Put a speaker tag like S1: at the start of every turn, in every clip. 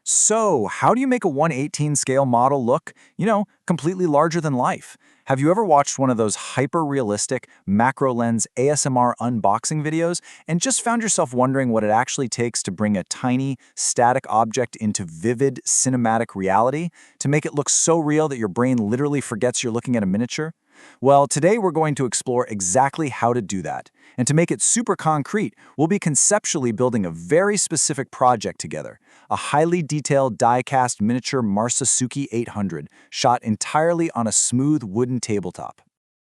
S1: So, how do you make a 1/18 scale model look, completely larger than life? Have you ever watched one of those hyper-realistic macro lens ASMR unboxing videos and just found yourself wondering what it actually takes to bring a tiny, static object into vivid, cinematic reality to make it look so real that your brain literally forgets you're looking at a miniature? Well, today we're going to explore exactly how to do that. And to make it super concrete, we'll be conceptually building a very specific project together, a highly detailed die-cast miniature Marsasuki 800, shot entirely on a smooth wooden tabletop.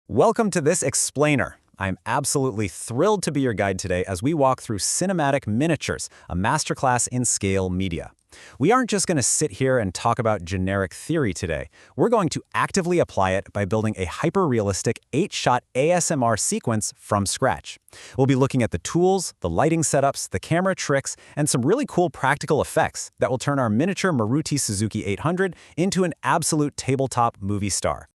S2: Welcome to this explainer. I'm absolutely thrilled to be your guide today as we walk through cinematic miniatures, a masterclass in scale media. We aren't just going to sit here and talk about generic theory today. We're going to actively apply it by building a hyper-realistic 8-shot ASMR sequence from scratch. We'll be looking at the tools, the lighting setups, the camera tricks, and some really cool practical effects that will turn our miniature Maruti Suzuki 800 into an absolute tabletop movie star.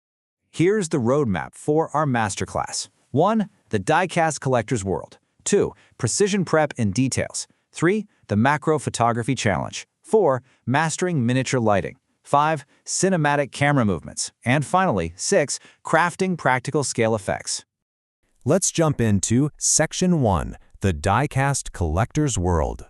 S1: Here's the roadmap for our masterclass. 1. The die-cast collector's world. 2. Precision prep and details. 3. The macro photography challenge. 4. Mastering miniature lighting. 5. Cinematic camera movements. And finally, 6. Crafting practical scale effects.
S3: Let's jump into Section 1, the die-cast collector's world.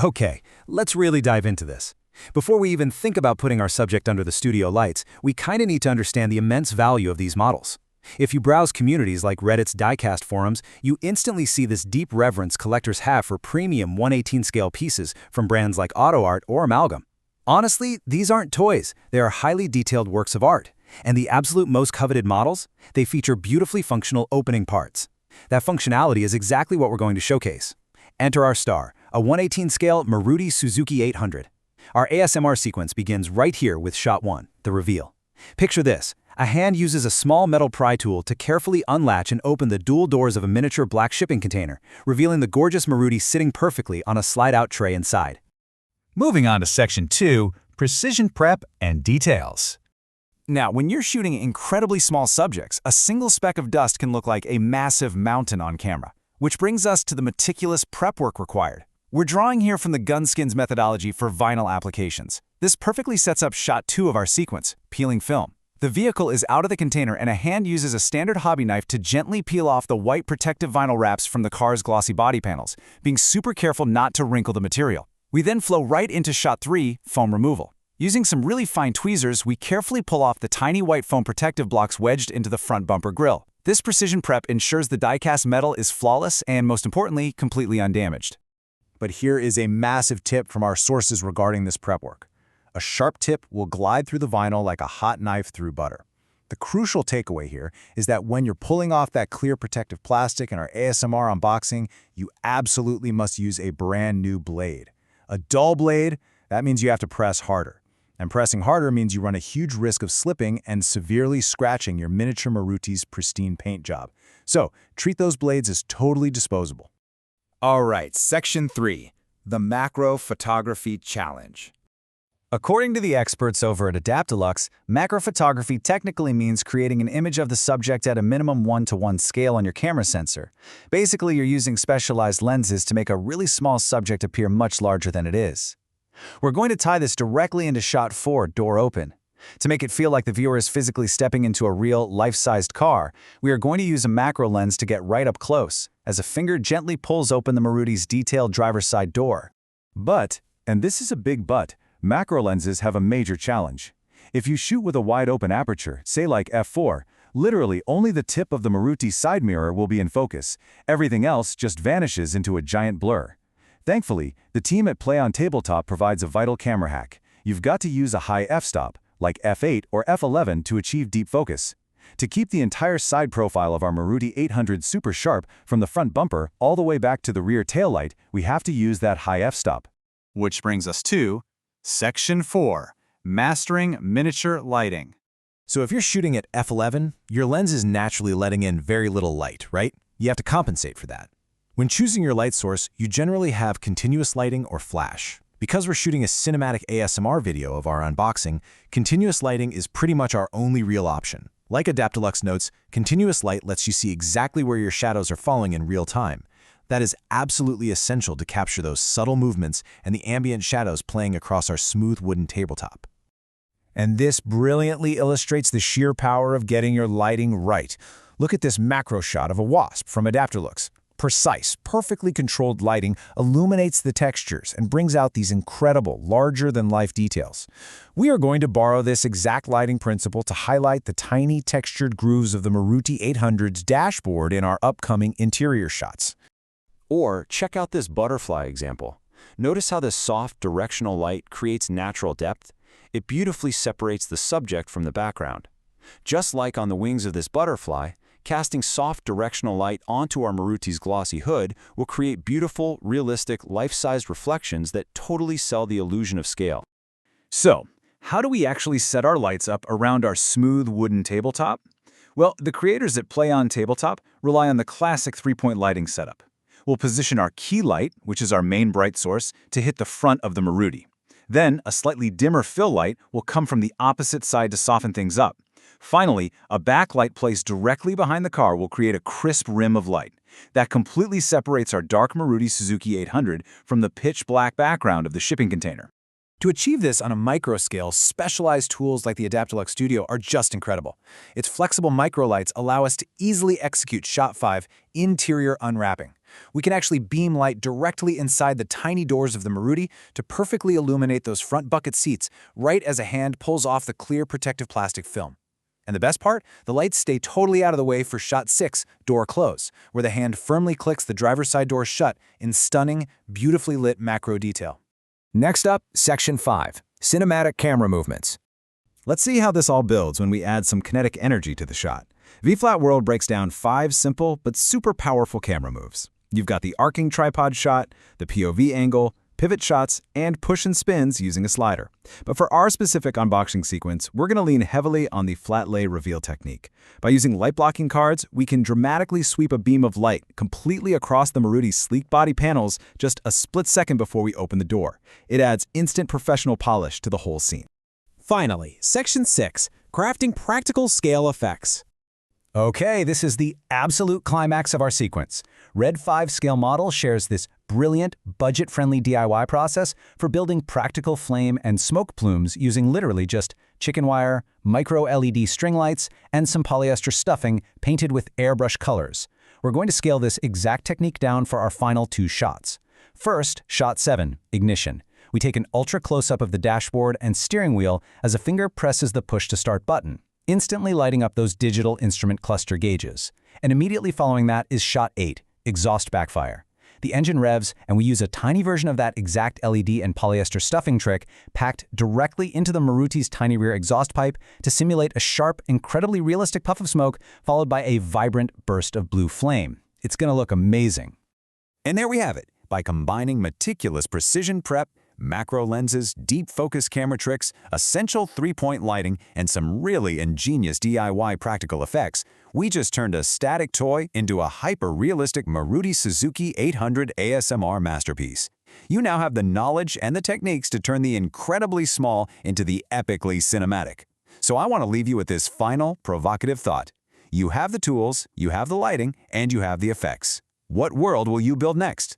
S2: Okay, let's really dive into this. Before we even think about putting our subject under the studio lights, we kinda need to understand the immense value of these models. If you browse communities like Reddit's diecast forums, you instantly see this deep reverence collectors have for premium 1/18 scale pieces from brands like AutoArt or Amalgam. Honestly, these aren't toys, they are highly detailed works of art. And the absolute most coveted models? They feature beautifully functional opening parts. That functionality is exactly what we're going to showcase. Enter our star, a 1/18 scale Maruti Suzuki 800. Our ASMR sequence begins right here with shot 1, the reveal. Picture this. A hand uses a small metal pry tool to carefully unlatch and open the dual doors of a miniature black shipping container, revealing the gorgeous Maruti sitting perfectly on a slide-out tray inside.
S3: Moving on to Section 2, precision prep and details.
S1: Now, when you're shooting incredibly small subjects, a single speck of dust can look like a massive mountain on camera, which brings us to the meticulous prep work required. We're drawing here from the Gunskins methodology for vinyl applications. This perfectly sets up shot 2 of our sequence, peeling film. The vehicle is out of the container and a hand uses a standard hobby knife to gently peel off the white protective vinyl wraps from the car's glossy body panels, being super careful not to wrinkle the material. We then flow right into shot 3, foam removal. Using some really fine tweezers, we carefully pull off the tiny white foam protective blocks wedged into the front bumper grille. This precision prep ensures the die-cast metal is flawless and, most importantly, completely undamaged. But here is a massive tip from our sources regarding this prep work. A sharp tip will glide through the vinyl like a hot knife through butter. The crucial takeaway here is that when you're pulling off that clear protective plastic in our ASMR unboxing, you absolutely must use a brand new blade. A dull blade, that means you have to press harder. And pressing harder means you run a huge risk of slipping and severely scratching your miniature Maruti's pristine paint job. So, treat those blades as totally disposable.
S4: All right, Section 3, the Macro Photography Challenge.
S1: According to the experts over at Adaptilux, macro photography technically means creating an image of the subject at a minimum 1:1 scale on your camera sensor. Basically, you're using specialized lenses to make a really small subject appear much larger than it is. We're going to tie this directly into shot 4, door open. To make it feel like the viewer is physically stepping into a real, life-sized car, we are going to use a macro lens to get right up close, as a finger gently pulls open the Maruti's detailed driver's side door.
S5: But, and this is a big but, macro lenses have a major challenge. If you shoot with a wide-open aperture, say like f4, literally only the tip of the Maruti side mirror will be in focus. Everything else just vanishes into a giant blur. Thankfully, the team at Play on Tabletop provides a vital camera hack. You've got to use a high f-stop, like f8 or f11, to achieve deep focus. To keep the entire side profile of our Maruti 800 super sharp from the front bumper all the way back to the rear taillight, we have to use that high f-stop.
S4: Which brings us to Section 4, Mastering Miniature Lighting.
S3: So if you're shooting at f11, your lens is naturally letting in very little light, right? You have to compensate for that. When choosing your light source, you generally have continuous lighting or flash. Because we're shooting a cinematic ASMR video of our unboxing, continuous lighting is pretty much our only real option. Like Adaptilux notes, continuous light lets you see exactly where your shadows are falling in real time. That is absolutely essential to capture those subtle movements and the ambient shadows playing across our smooth wooden tabletop. And this brilliantly illustrates the sheer power of getting your lighting right. Look at this macro shot of a wasp from AdapterLooks. Precise, perfectly controlled lighting illuminates the textures and brings out these incredible, larger-than-life details. We are going to borrow this exact lighting principle to highlight the tiny textured grooves of the Maruti 800's dashboard in our upcoming interior shots.
S2: Or check out this butterfly example. Notice how this soft, directional light creates natural depth? It beautifully separates the subject from the background. Just like on the wings of this butterfly, casting soft directional light onto our Maruti's glossy hood will create beautiful, realistic, life-sized reflections that totally sell the illusion of scale.
S1: So, how do we actually set our lights up around our smooth wooden tabletop? Well, the creators at Play On Tabletop rely on the classic three-point lighting setup. We'll position our key light, which is our main bright source, to hit the front of the Maruti. Then, a slightly dimmer fill light will come from the opposite side to soften things up. Finally, a backlight placed directly behind the car will create a crisp rim of light. That completely separates our dark Maruti Suzuki 800 from the pitch-black background of the shipping container.
S3: To achieve this on a micro scale, specialized tools like the AdapterLux Studio are just incredible. Its flexible microlights allow us to easily execute Shot 5 interior unwrapping. We can actually beam light directly inside the tiny doors of the Maruti to perfectly illuminate those front bucket seats right as a hand pulls off the clear protective plastic film. And the best part? The lights stay totally out of the way for Shot 6, Door Close, where the hand firmly clicks the driver's side door shut in stunning, beautifully lit macro detail.
S6: Next up, Section 5, Cinematic Camera Movements.
S1: Let's see how this all builds when we add some kinetic energy to the shot. VFlat World breaks down 5 simple but super powerful camera moves. You've got the arcing tripod shot, the POV angle, pivot shots, and push and spins using a slider. But for our specific unboxing sequence, we're going to lean heavily on the flat lay reveal technique. By using light-blocking cards, we can dramatically sweep a beam of light completely across the Maruti's sleek body panels just a split second before we open the door. It adds instant professional polish to the whole scene.
S7: Finally, Section 6, Crafting Practical Scale Effects.
S2: Okay, this is the absolute climax of our sequence. Red 5 Scale Model shares this brilliant, budget-friendly DIY process for building practical flame and smoke plumes using literally just chicken wire, micro LED string lights, and some polyester stuffing painted with airbrush colors. We're going to scale this exact technique down for our final 2 shots. First, Shot 7, Ignition. We take an ultra close-up of the dashboard and steering wheel as a finger presses the push-to-start button, instantly lighting up those digital instrument cluster gauges. And immediately following that is Shot 8, Exhaust Backfire. The engine revs, and we use a tiny version of that exact LED and polyester stuffing trick packed directly into the Maruti's tiny rear exhaust pipe to simulate a sharp, incredibly realistic puff of smoke followed by a vibrant burst of blue flame. It's going to look amazing.
S1: And there we have it. By combining meticulous precision prep, macro lenses, deep focus camera tricks, essential three-point lighting, and some really ingenious DIY practical effects, we just turned a static toy into a hyper-realistic Maruti Suzuki 800 ASMR masterpiece. You now have the knowledge and the techniques to turn the incredibly small into the epically cinematic. So I want to leave you with this final, provocative thought. You have the tools, you have the lighting, and you have the effects. What world will you build next?